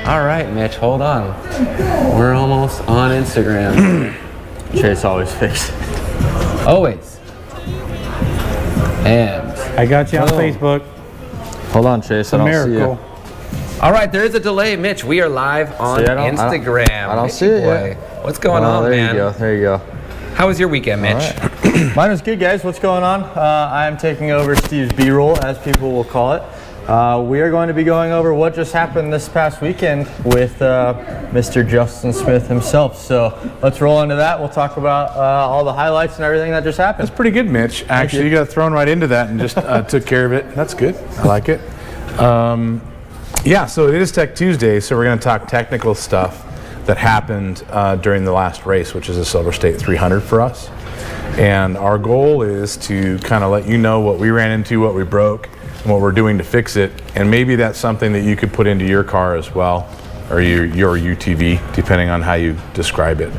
All right, Mitch, hold on. We're almost on Instagram. Chase always fixes. Always. And I got you on boom. Facebook. Hold on, Chase. I A don't see miracle. you. all right, there is a delay, Mitch. We are live on See, I don't- Instagram. I don't see it Boy, yet. what's going Oh, on, there man? you go. There you go. How was your weekend, Mitch? All right. Mine was good, guys. What's going on? I'm taking over Steve's B-roll, as people will call it. We are going to be going over what just happened this past weekend with Mr. Justin Smith himself. So let's roll into that. We'll talk about all the highlights and everything that just happened. That's pretty good, Mitch. Actually, you got thrown right into that and just took care of it. That's good. I like it. Yeah, so it is Tech Tuesday, so we're going to talk technical stuff that happened during the last race, which is a Silver State 300 for us. And our goal is to kind of let you know what we ran into, what we broke, and what we're doing to fix it. And maybe that's something that you could put into your car as well, or your UTV, depending on how you describe it.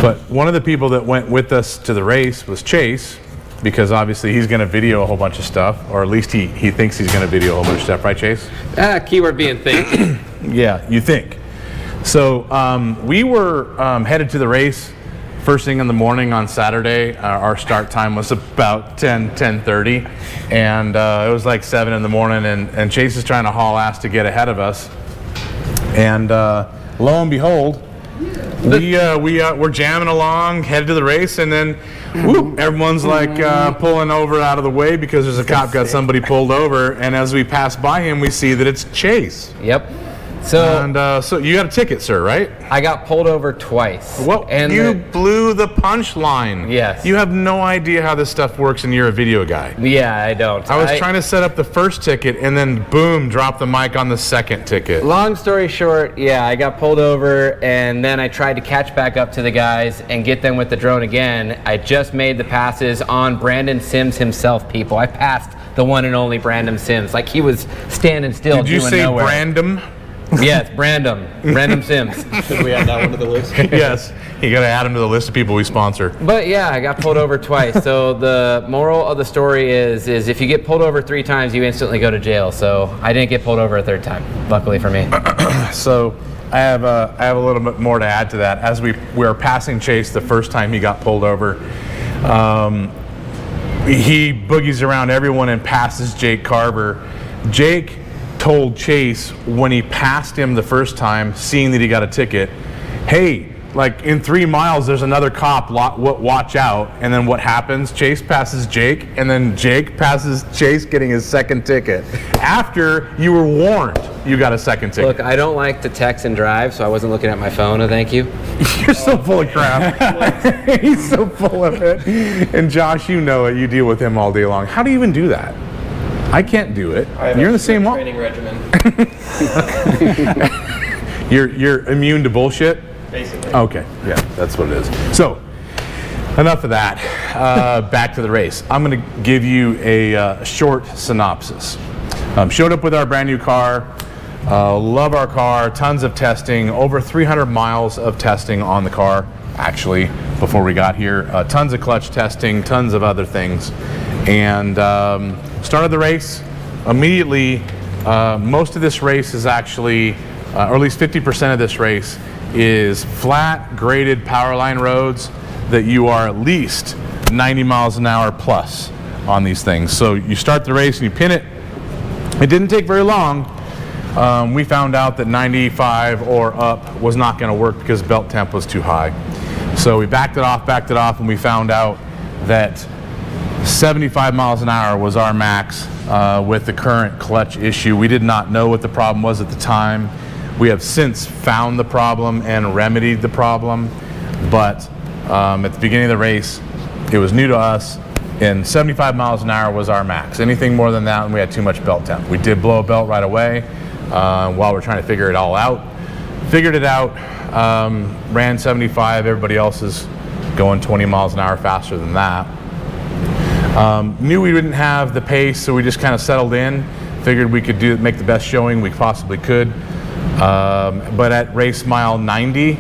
But one of the people that went with us to the race was Chase, because obviously he's going to video a whole bunch of stuff, or at least he thinks he's going to video a whole bunch of stuff, right, Chase? Keyword being think. Yeah, you think. So we were headed to the race first thing in the morning on Saturday. Our start time was about 10:30, and it was like 7 in the morning, and Chase is trying to haul ass to get ahead of us. And lo and behold, we're jamming along, headed to the race, and then whoop, everyone's like pulling over out of the way because there's a cop got somebody pulled over, and as we pass by him, we see that it's Chase. Yep. So, So you got a ticket, sir, right? I got pulled over twice. What? And You blew the punchline. Yes. You have no idea how this stuff works, and you're a video guy. Yeah, I don't. I was trying to set up the first ticket, and then boom, drop the mic on the second ticket. Long story short, yeah, I got pulled over, and then I tried to catch back up to the guys and get them with the drone again. I just made the passes on Brandon Sims himself, people. I passed the one and only Brandon Sims, like he was standing still. Did you doing say nowhere. Brandon? Yes, Brandon Sims. Should we add that one to the list? Yes. You got to add him to the list of people we sponsor. But yeah, I got pulled over twice. So the moral of the story is if you get pulled over 3 times, you instantly go to jail. So I didn't get pulled over a 3rd time, luckily for me. So I have a little bit more to add to that. As we were passing Chase the first time he got pulled over, he boogies around everyone and passes Jake Carver. Jake told Chase when he passed him the first time, seeing that he got a ticket, hey, like in 3 miles there's another cop, watch out. And then what happens? Chase passes Jake, and then Jake passes Chase getting his second ticket after you were warned you got a second ticket. Look, I don't like to text and drive, so I wasn't looking at my phone, thank you. You're so full of crap. He's so full of it. And Josh, you know it, you deal with him all day long. How do you even do that? I can't do it. You're in the same training regimen. You're immune to bullshit? Basically. Okay, yeah, that's what it is. So, enough of that. Back to the race. I'm going to give you a short synopsis. Showed up with our brand new car. Love our car. Tons of testing. Over 300 miles of testing on the car, actually, before we got here. Tons of clutch testing, tons of other things. And started the race. Immediately, most of this race is actually, or at least 50% of this race is flat, graded power line roads that you are at least 90 miles an hour plus on these things. So you start the race and you pin it. It didn't take very long. We found out that 95 or up was not going to work because belt temp was too high. So we backed it off, and we found out that 75 miles an hour was our max with the current clutch issue. We did not know what the problem was at the time. We have since found the problem and remedied the problem, but at the beginning of the race, it was new to us, and 75 miles an hour was our max. Anything more than that, and we had too much belt temp. We did blow a belt right away while we're trying to figure it all out. Figured it out, ran 75, everybody else is going 20 miles an hour faster than that. Knew we didn't have the pace, so we just kind of settled in. Figured we could make the best showing we possibly could. But at race mile 90,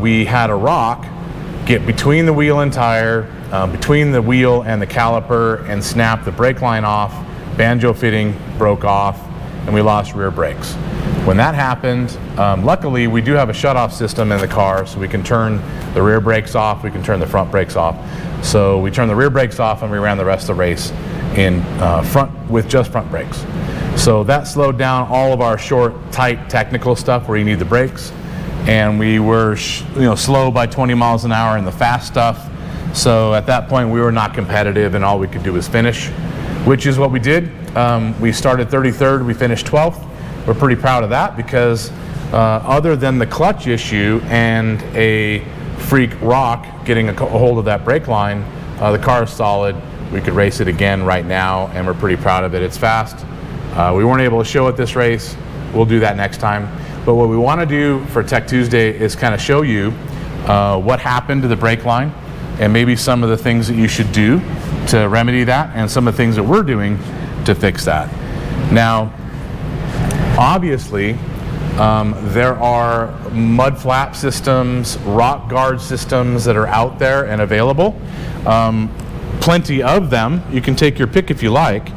we had a rock get between the wheel and tire, between the wheel and the caliper, and snap the brake line off. Banjo fitting broke off, and we lost rear brakes. When that happened, luckily we do have a shut-off system in the car, so we can turn the rear brakes off, we can turn the front brakes off. So we turned the rear brakes off and we ran the rest of the race in front with just front brakes. So that slowed down all of our short, tight, technical stuff where you need the brakes. And we were slow by 20 miles an hour in the fast stuff. So at that point we were not competitive, and all we could do was finish, which is what we did. We started 33rd, we finished 12th. We're pretty proud of that because other than the clutch issue and a freak rock getting a hold of that brake line, the car is solid. We could race it again right now, and we're pretty proud of it. It's fast. We weren't able to show it this race. We'll do that next time. But what we want to do for Tech Tuesday is kind of show you what happened to the brake line, and maybe some of the things that you should do to remedy that, and some of the things that we're doing to fix that. Now, obviously, there are mud flap systems, rock guard systems that are out there and available. Plenty of them. You can take your pick if you like,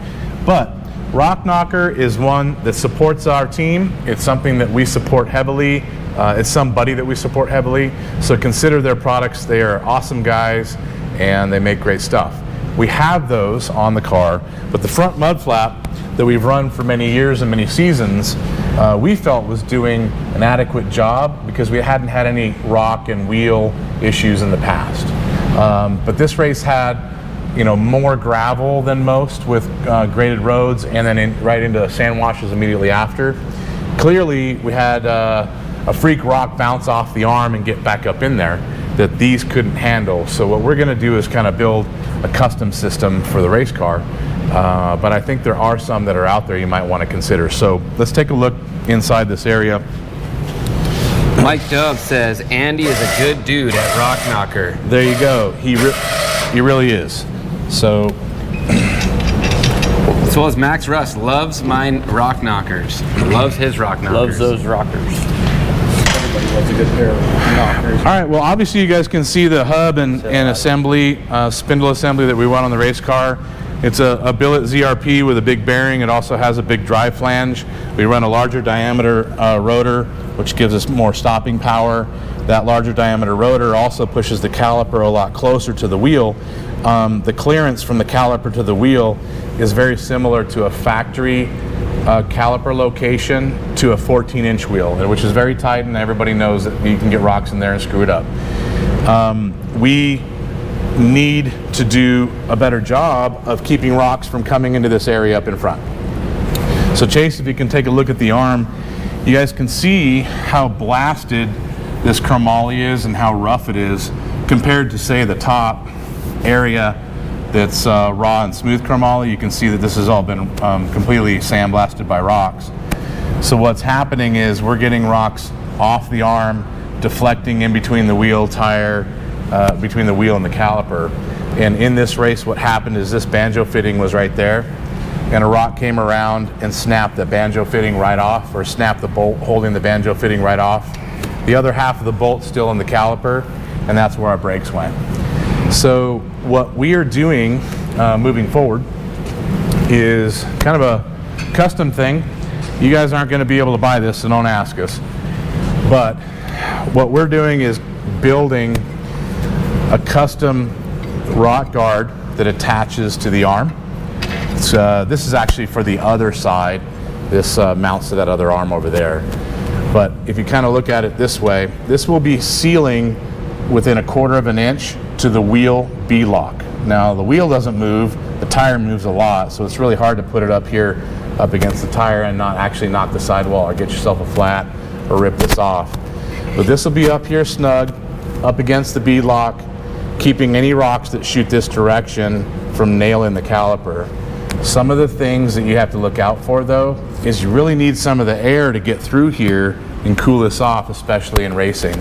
but Rock Knocker is one that supports our team. It's something that we support heavily. It's somebody that we support heavily. So consider their products. They are awesome guys, and they make great stuff. We have those on the car, but the front mud flap that we've run for many years and many seasons, we felt was doing an adequate job because we hadn't had any rock and wheel issues in the past. But this race had more gravel than most with graded roads, and then right into sand washes immediately after. Clearly we had a freak rock bounce off the arm and get back up in there that these couldn't handle. So what we're going to do is kind of build a custom system for the race car, but I think there are some that are out there you might want to consider. So let's take a look inside this area. Mike Dove says Andy is a good dude at Rock Knocker. There you go. He really is. So as well as Max Russ loves mine Rock Knockers. Loves his Rock Knockers. Loves those rockers. Everybody loves a good pair of knockers. All right, well, obviously you guys can see the hub and assembly, spindle assembly that we run on the race car. It's a billet ZRP with a big bearing. It also has a big drive flange. We run a larger diameter rotor, which gives us more stopping power. That larger diameter rotor also pushes the caliper a lot closer to the wheel. The clearance from the caliper to the wheel is very similar to a factory caliper location to a 14-inch wheel, which is very tight, and everybody knows that you can get rocks in there and screw it up. We need to do a better job of keeping rocks from coming into this area up in front. So Chase, if you can take a look at the arm, you guys can see how blasted this chromoly is and how rough it is compared to, say, the top area that's raw and smooth chromoly. You can see that this has all been completely sandblasted by rocks. So what's happening is we're getting rocks off the arm, deflecting in between the wheel tire, between the wheel and the caliper. And in this race, what happened is this banjo fitting was right there, and a rock came around and snapped the banjo fitting right off, or snapped the bolt holding the banjo fitting right off. The other half of the bolt's still in the caliper, and that's where our brakes went. So what we are doing moving forward is kind of a custom thing. You guys aren't going to be able to buy this, so don't ask us. But what we're doing is building a custom rock guard that attaches to the arm. This is actually for the other side. This mounts to that other arm over there. But if you kind of look at it this way, this will be sealing within 1/4 of an inch to the wheel B-lock. Now the wheel doesn't move, the tire moves a lot, so it's really hard to put it up here up against the tire and not actually knock the sidewall or get yourself a flat or rip this off. But this will be up here snug, up against the B-lock, keeping any rocks that shoot this direction from nailing the caliper. Some of the things that you have to look out for, though, is you really need some of the air to get through here and cool this off, especially in racing.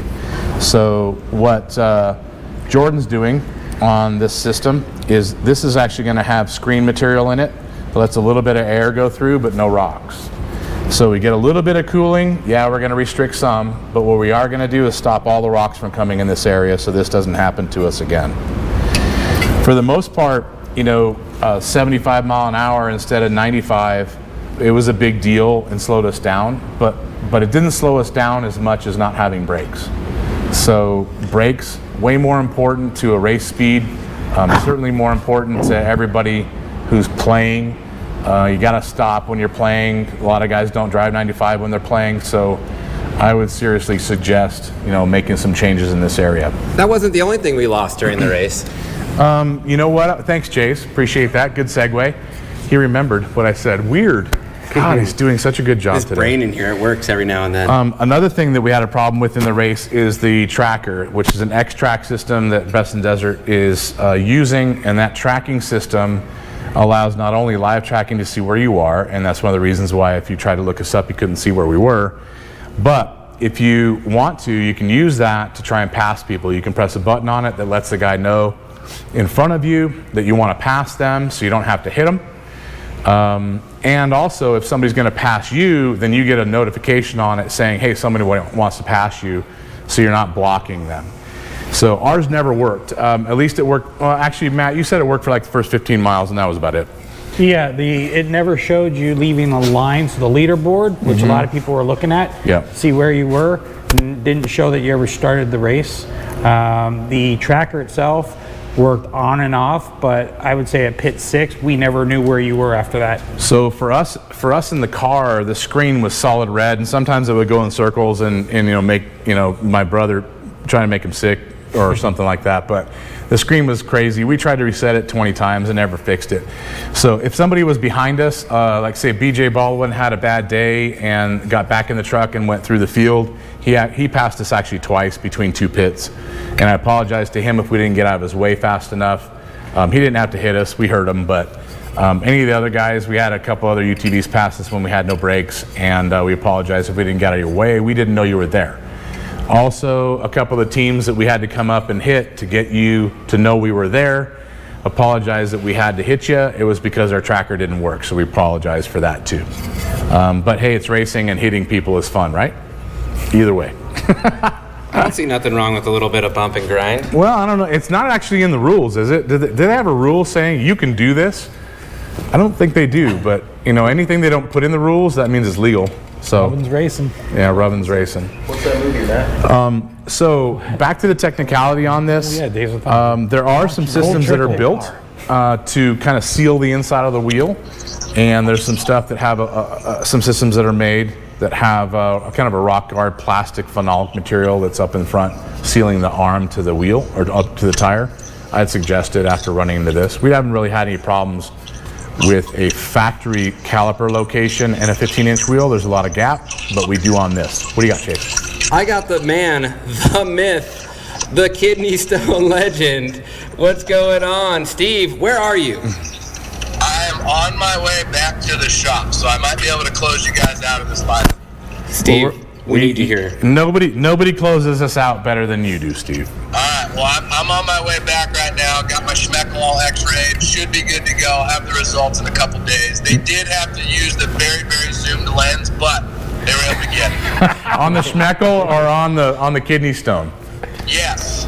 So what Jordan's doing on this system is this is actually going to have screen material in it that lets a little bit of air go through, but no rocks. So we get a little bit of cooling. Yeah, we're going to restrict some, but what we are going to do is stop all the rocks from coming in this area so this doesn't happen to us again. For the most part, 75 mile an hour instead of 95, it was a big deal and slowed us down, but it didn't slow us down as much as not having brakes. So brakes, way more important to a race speed, certainly more important to everybody who's playing. You got to stop when you're playing. A lot of guys don't drive 95 when they're playing, so I would seriously suggest, making some changes in this area. That wasn't the only thing we lost during the race. You know what? Thanks, Chase. Appreciate that. Good segue. He remembered what I said. Weird. God, he's doing such a good job His today. brain in here, it works every now and then. Another thing that we had a problem with in the race is the tracker, which is an X-Track system that Best in Desert is using, and that tracking system allows not only live tracking to see where you are, and that's one of the reasons why if you tried to look us up, you couldn't see where we were, but if you want to, you can use that to try and pass people. You can press a button on it that lets the guy know in front of you that you want to pass them so you don't have to hit them. And also, if somebody's going to pass you, then you get a notification on it saying, hey, somebody wants to pass you, so you're not blocking them. So ours never worked. At least it worked. Well, actually, Matt, you said it worked for like the first 15 miles, and that was about it. Yeah, it never showed you leaving a line, so the leaderboard, which a lot of people were looking at, see where you were, didn't show that you ever started the race. The tracker itself worked on and off, but I would say at pit 6, we never knew where you were after that. So for us in the car, the screen was solid red, and sometimes it would go in circles and make my brother trying to make him sick or something like that. But the screen was crazy. We tried to reset it 20 times and never fixed it. So if somebody was behind us, like say BJ Baldwin had a bad day and got back in the truck and went through the field, he passed us actually twice between 2 pits. And I apologize to him if we didn't get out of his way fast enough. He didn't have to hit us, we hurt him, but any of the other guys, we had a couple other UTVs pass us when we had no brakes, and we apologize if we didn't get out of your way. We didn't know you were there. Also, a couple of the teams that we had to come up and hit to get you to know we were there, apologize that we had to hit you. It was because our tracker didn't work, so we apologize for that too. But hey, it's racing and hitting people is fun, right? Either way. I don't see nothing wrong with a little bit of bump and grind. Well, I don't know. It's not actually in the rules, is it? Do they have a rule saying you can do this? I don't think they do, but anything they don't put in the rules, that means it's legal. So Robin's racing. Yeah, Robin's racing. What's that movie, Matt? So back to the technicality on this. Yeah, Dave's with that. There are some systems that are built to kind of seal the inside of the wheel, and there's some stuff that have some systems that are made that have kind of a rock guard plastic phenolic material that's up in front, sealing the arm to the wheel or up to the tire. I'd suggest it after running into this. We haven't really had any problems with a factory caliper location and a 15-inch wheel. There's a lot of gap, but we do on this. What do you got, Chase? I got the man, the myth, the kidney stone legend. What's going on? Steve, where are you? I am on my way back to the shop, so I might be able to close you guys out of this live. Steve, we need to hear. Nobody closes us out better than you do, Steve. All right, well, I'm on my way back right now. Got my Schmeckel all x-rayed. Should be good to go. I'll have the results in a couple days. They did have to use the very, very zoomed lens, but they were able to get it. On the Schmeckel or on the kidney stone? Yes.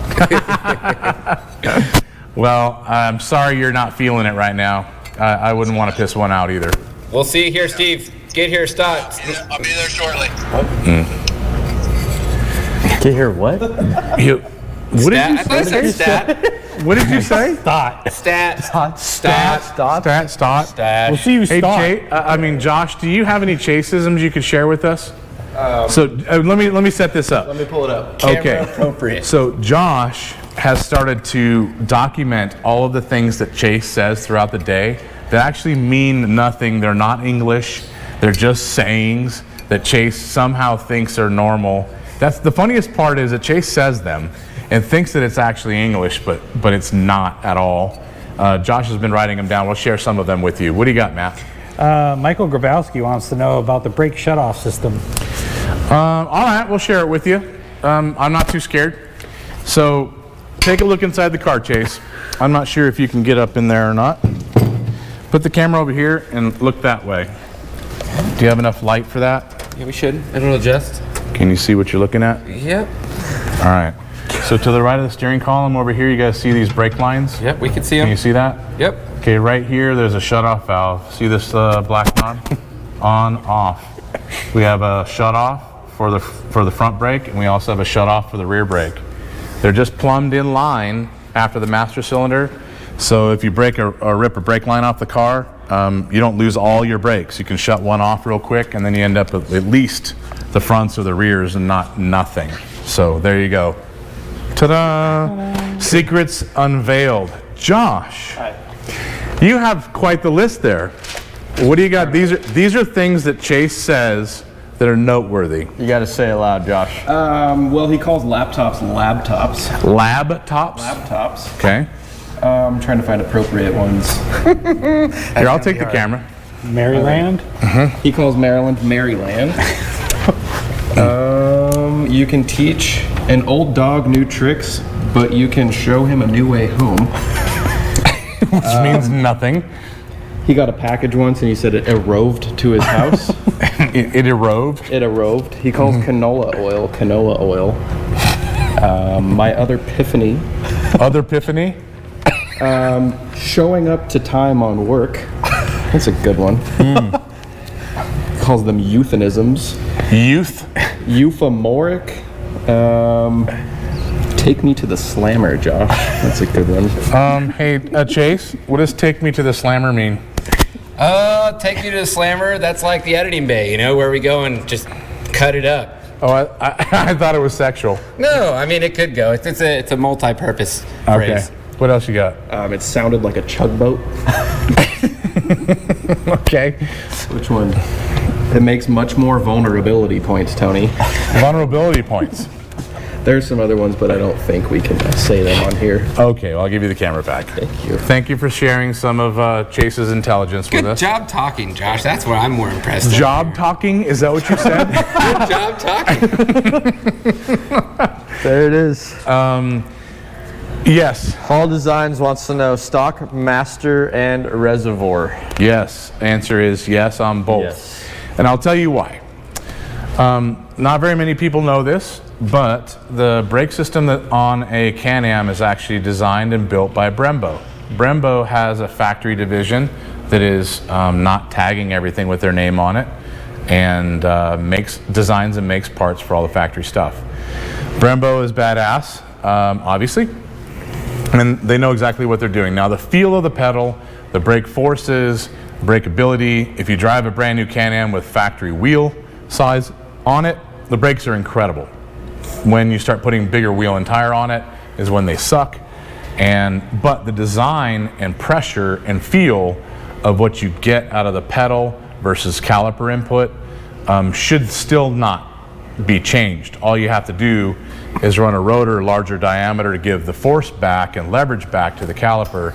Well, I'm sorry you're not feeling it right now. I wouldn't want to piss one out either. We'll see you here, Steve. Get here, stop. I'll be there shortly. Get here, what? What did you I thought I said stat. What did you say? Stat. We'll see you Hey, Josh, do you have any Chase-isms you could share with us? So let me set this up. Let me pull it up. Camera appropriate. So Josh has started to document all of the things that Chase says throughout the day that actually mean nothing. They're not English. They're just sayings that Chase somehow thinks are normal. That's the funniest part, is that Chase says them and thinks that it's actually English, but it's not at all. Josh has been writing them down. We'll share some of them with you. What do you got, Matt? Michael Grabowski wants to know about the brake shutoff system. All right, we'll share it with you. I'm not too scared. So take a look inside the car, Chase. I'm not sure if you can get up in there or not. Put the camera over here and look that way. Do you have enough light for that? Yeah, we should. It'll adjust. Can you see what you're looking at? Yep. All right. So to the right of the steering column over here, you guys see these brake lines? Yep, we can see them. Can you see that? Yep. Okay, right here, there's a shut-off valve. See this black knob? On, off. We have a shut-off for the front brake, and we also have a shut-off for the rear brake. They're just plumbed in line after the master cylinder. So if you break or rip a brake line off the car, you don't lose all your brakes. You can shut one off real quick, and then you end up with at least the fronts or the rears and not nothing. So there you go. Ta-da! Secrets unveiled. Josh, you have quite the list there. What do you got? These are things that Chase says that are noteworthy. You got to say it loud, Josh. Well, he calls laptops labtops. Lab-tops? Laptops. Okay. I'm trying to find appropriate ones. Here, I'll take the camera. Maryland. He calls Maryland Maryland. You can teach an old dog new tricks, but you can show him a new way home. Which means nothing. He got a package once and he said it arroved to his house. It arroved? It arroved. He calls canola oil. My other epiphany. Other epiphany? Showing up to time on work. That's a good one. Calls them euphemisms. Euphemoric. Take me to the slammer, Josh. That's a good one. Hey, Chase, what does take me to the slammer mean? Take me to the slammer. That's like the editing bay, you know, where we go and just cut it up. Oh, I thought it was sexual. No, I mean, it could go. It's a multi-purpose phrase. Okay. What else you got? It sounded like a chugboat. Okay. Which one? It makes much more vulnerability points, Tony. Vulnerability points. There's some other ones, but I don't think we can say them on here. Okay, well, I'll give you the camera back. Thank you. Thank you for sharing some of Chase's intelligence with Good us. job talking, Josh. That's what I'm more impressed with. Job talking? Is that what you said? Good job talking. There it is. Yes. Hall Designs wants to know stock, master, and reservoir. Yes. Answer is yes on both. Yes. And I'll tell you why. Not very many people know this, but the brake system that on a Can-Am is actually designed and built by Brembo. Brembo has a factory division that is not tagging everything with their name on it, and designs and makes parts for all the factory stuff. Brembo is badass, obviously, and they know exactly what they're doing. Now, the feel of the pedal, the brake forces, brakeability, if you drive a brand new Can-Am with factory wheel size on it, the brakes are incredible. When you start putting bigger wheel and tire on it is when they suck. But the design and pressure and feel of what you get out of the pedal versus caliper input should still not be changed. All you have to do is run a rotor larger diameter to give the force back and leverage back to the caliper.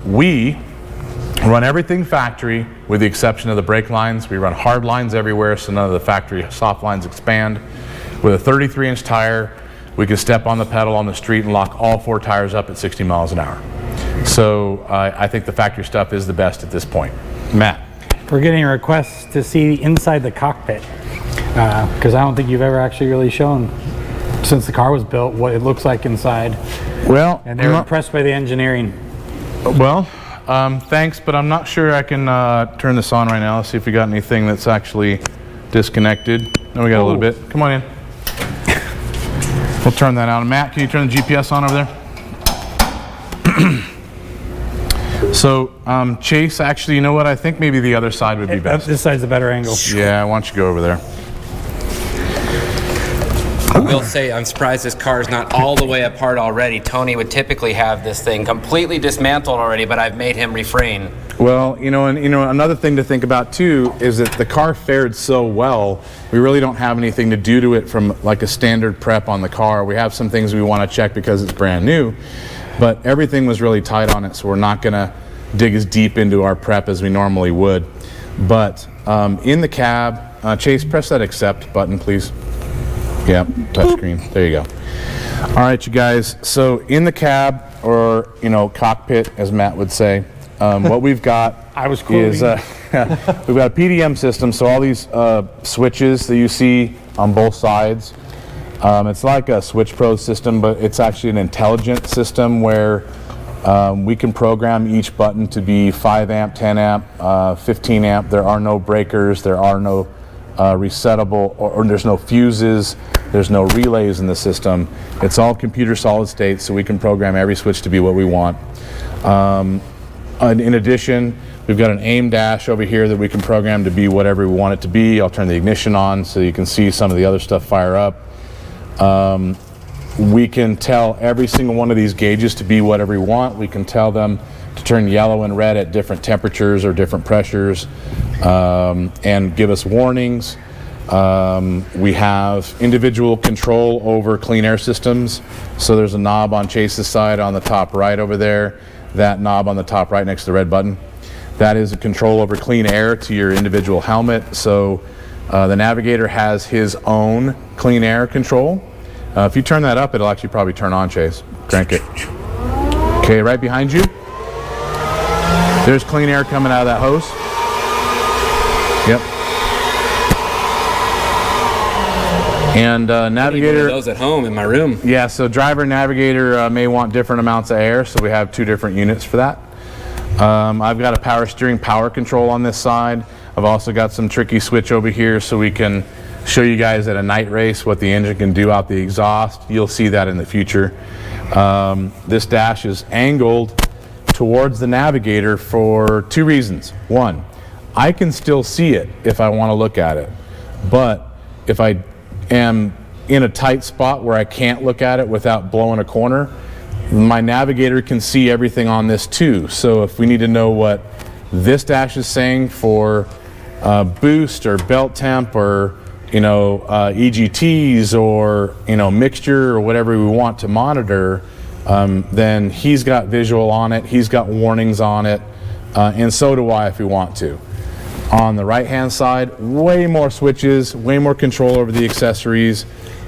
We run everything factory with the exception of the brake lines. We run hard lines everywhere so none of the factory soft lines expand. With a 33-inch tire, we can step on the pedal on the street and lock all 4 tires up at 60 miles an hour. So I think the factory stuff is the best at this point. Matt. We're getting requests to see inside the cockpit because I don't think you've ever actually really shown, since the car was built, what it looks like inside. Well, And they're impressed by the engineering. Well, thanks, but I'm not sure I can turn this on right now. Let's see if we got anything that's actually disconnected. No, we got a little bit. Come on in. We'll turn that on. Matt, can you turn the GPS on over there? So, Chase, actually, you know what? I think maybe the other side would be best. This side's a better angle. Yeah, why don't you go over there? I will say I'm surprised this car is not all the way apart already. Tony would typically have this thing completely dismantled already, but I've made him refrain. Well, another thing to think about too is that the car fared so well, we really don't have anything to do to it from like a standard prep on the car. We have some things we want to check because it's brand new, but everything was really tight on it, so we're not going to dig as deep into our prep as we normally would. But in the cab, Chase, press that accept button, please. Yep, touchscreen. There you go. All right, you guys. So in the cab, or cockpit, as Matt would say, what we've got I was quoting. is we've got a PDM system, so all these switches that you see on both sides, it's like a Switch Pro system, but it's actually an intelligent system where we can program each button to be 5 amp, 10 amp, 15 amp. There are no breakers, there are no resettable, or there's no fuses, there's no relays in the system. It's all computer solid state, so we can program every switch to be what we want. In addition, we've got an aim dash over here that we can program to be whatever we want it to be. I'll turn the ignition on so you can see some of the other stuff fire up. We can tell every single one of these gauges to be whatever we want. We can tell them to turn yellow and red at different temperatures or different pressures, and give us warnings. We have individual control over clean air systems. So there's a knob on Chase's side on the top right over there. That knob on the top right next to the red button. That is a control over clean air to your individual helmet. So the navigator has his own clean air control. If you turn that up, it'll actually probably turn on, Chase. Crank it. Okay, right behind you. There's clean air coming out of that hose. Yep. And navigator. Those at home in my room. Yeah, so driver and navigator may want different amounts of air, so we have 2 different units for that. I've got a power steering power control on this side. I've also got some tricky switch over here so we can show you guys at a night race what the engine can do out the exhaust. You'll see that in the future. This dash is angled towards the navigator for 2 reasons. 1, I can still see it if I want to look at it, but if I am in a tight spot where I can't look at it without blowing a corner, my navigator can see everything on this too. So if we need to know what this dash is saying for boost or belt temp or EGTs or mixture or whatever we want to monitor, then he's got visual on it, he's got warnings on it, and so do I if we want to. On the right hand side, way more switches, way more control over the accessories.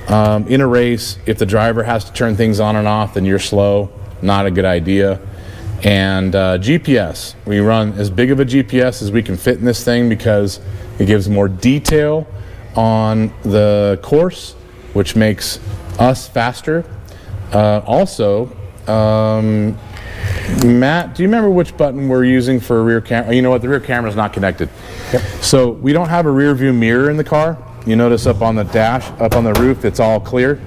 In a race, if the driver has to turn things on and off, then you're slow, not a good idea. And GPS, we run as big of a GPS as we can fit in this thing because it gives more detail on the course, which makes us faster. Also, Matt, do you remember which button we're using for a rear camera? You know what, the rear camera is not connected. Yep. So we don't have a rear view mirror in the car. You notice up on the dash, up on the roof, it's all clear.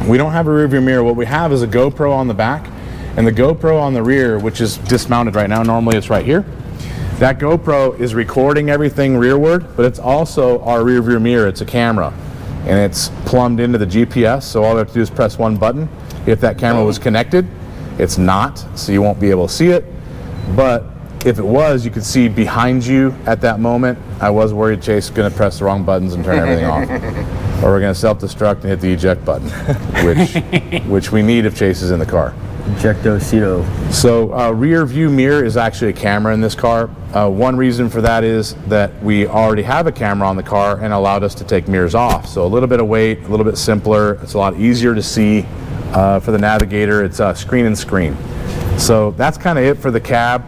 We don't have a rear view mirror. What we have is a GoPro on the back, and the GoPro on the rear, which is dismounted right now, normally it's right here. That GoPro is recording everything rearward, but it's also our rear view mirror. It's a camera, and it's plumbed into the GPS, so all we have to do is press 1 button. If that camera was connected, it's not, so you won't be able to see it. But if it was, you could see behind you at that moment. I was worried Chase is going to press the wrong buttons and turn everything off. Or we're going to self-destruct and hit the eject button, which we need if Chase is in the car. Ejecto-cito. So rear view mirror is actually a camera in this car. One reason for that is that we already have a camera on the car and allowed us to take mirrors off. So a little bit of weight, a little bit simpler. It's a lot easier to see. For the navigator, it's screen and screen. So that's kind of it for the cab.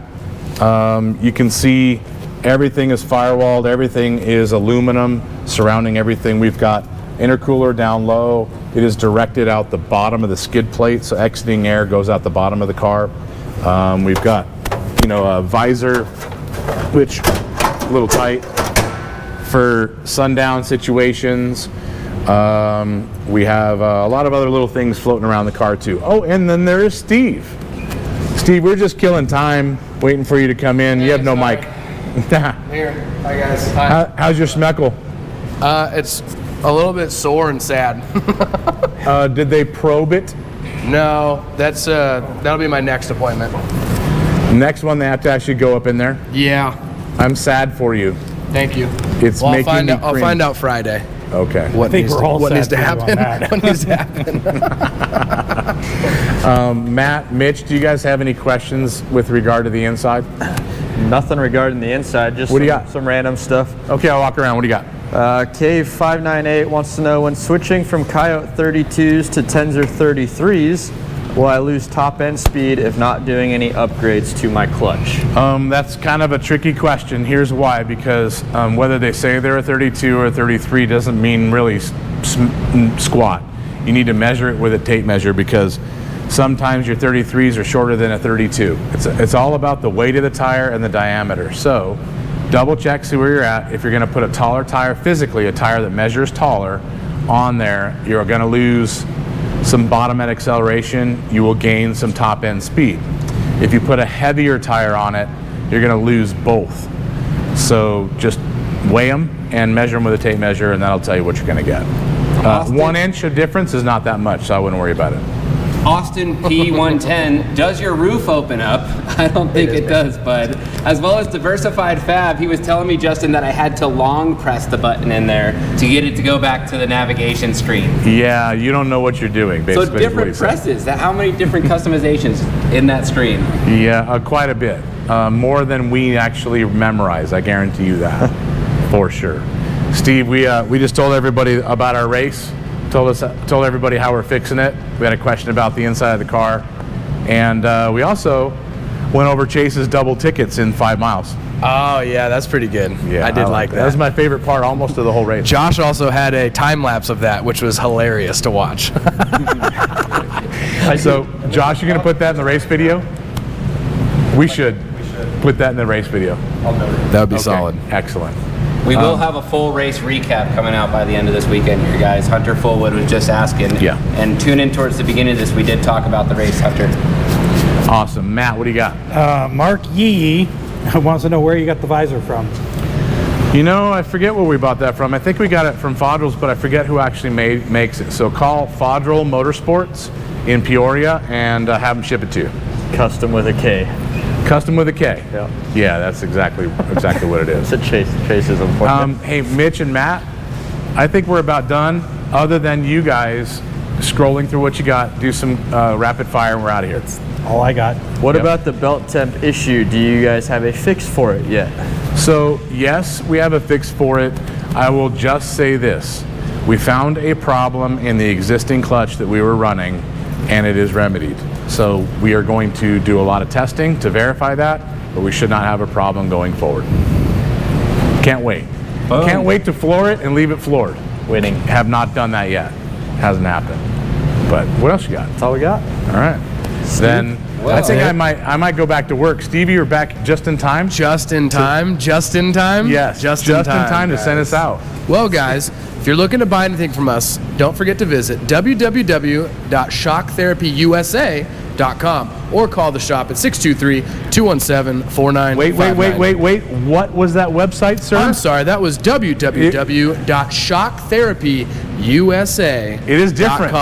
You can see everything is firewalled, everything is aluminum surrounding everything. We've got intercooler down low. It is directed out the bottom of the skid plate, so exiting air goes out the bottom of the car. We've got, a visor, which a little tight for sundown situations. We have a lot of other little things floating around the car too. Oh, and then there is Steve. Steve, we're just killing time, waiting for you to come in. You have no mic. Here. Hi, guys. Hi. How's your schmeckle? It's a little bit sore and sad. Did they probe it? No, that'll be my next appointment. Next one, they have to actually go up in there? Yeah. I'm sad for you. Thank you. It's well, making me I'll find out Friday. Okay. What needs to happen? What needs to happen? Matt, Mitch, do you guys have any questions with regard to the inside? Nothing regarding the inside, just what do you got? Some random stuff. Okay, I'll walk around. What do you got? Cave598 wants to know, when switching from Coyote 32s to Tenzer 33s, Will I lose top end speed if not doing any upgrades to my clutch? That's kind of a tricky question. Here's why, because whether they say they're a 32 or a 33 doesn't mean really squat. You need to measure it with a tape measure, because sometimes your 33s are shorter than a 32. It's all about the weight of the tire and the diameter. So double check, see where you're at. If you're going to put a taller tire, physically a tire that measures taller on there, you're going to lose some bottom end acceleration. You will gain some top end speed. If you put a heavier tire on it, you're going to lose both. So just weigh them and measure them with a tape measure, and that'll tell you what you're going to get. 1 inch of difference is not that much, so I wouldn't worry about it. Austin P110, does your roof open up? I don't think it does, bud. As well as Diversified Fab, he was telling me, Justin, that I had to long press the button in there to get it to go back to the navigation screen. Yeah, you don't know what you're doing, basically. So different presses. How many different customizations in that screen? Yeah, quite a bit. More than we actually memorize, I guarantee you that, for sure. Steve, we just told everybody about our race. Told everybody how we're fixing it. We had a question about the inside of the car, and we also went over Chase's double tickets in 5 miles. Oh yeah, that's pretty good. Yeah, I did like that. That was my favorite part, almost of the whole race. Josh also had a time lapse of that, which was hilarious to watch. So, Josh, you're gonna put that in the race video? We should put that in the race video. That would be Okay, solid. Excellent. We will have a full race recap coming out by the end of this weekend here, guys. Hunter Fullwood was just asking. Yeah. And tune in towards the beginning of this. We did talk about the race, Hunter. Awesome. Matt, what do you got? Mark Yee wants to know where you got the visor from. You know, I forget where we bought that from. I think we got it from Fodrell's, but I forget who actually makes it. So call Fodrell Motorsports in Peoria and have them ship it to you. Custom with a K. Custom with a K. Yeah. Yeah, that's exactly what it is. It's a Chase. Chase is important. Hey, Mitch and Matt, I think we're about done. Other than you guys scrolling through what you got, do some rapid fire, and we're out of here. All I got. What about the belt temp issue? Do you guys have a fix for it yet? So yes, we have a fix for it. I will just say this. We found a problem in the existing clutch that we were running, and it is remedied. So we are going to do a lot of testing to verify that, but we should not have a problem going forward. Can't wait. Boom. Can't wait to floor it and leave it floored. Waiting. Have not done that yet. Hasn't happened. But what else you got? That's all we got. All right. Then I think I might go back to work. Stevie, you're back just in time? Just in time? Just in time? Yes. Just in time, to send us out. Well, guys, if you're looking to buy anything from us, don't forget to visit www.shocktherapyusa.com or call the shop at 623-217-4959. Wait. What was that website, sir? I'm sorry, that was www.shocktherapyusa.com. It is different.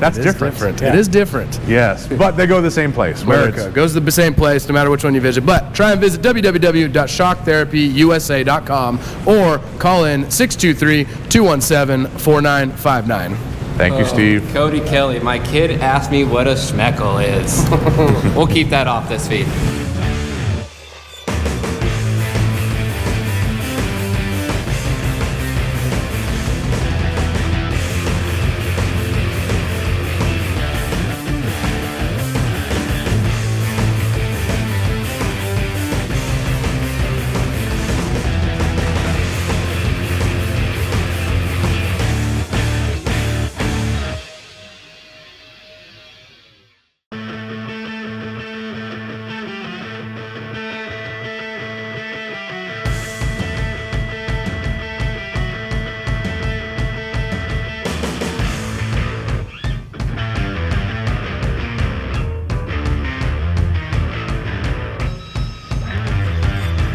That's different. It is different. Yes, but they go to the same place. America goes to the same place no matter which one you visit. But try and visit www.shocktherapyusa.com or call in 623-217-4959. Thank you, Steve. Cody Kelly, my kid asked me what a schmeckle is. We'll keep that off this feed.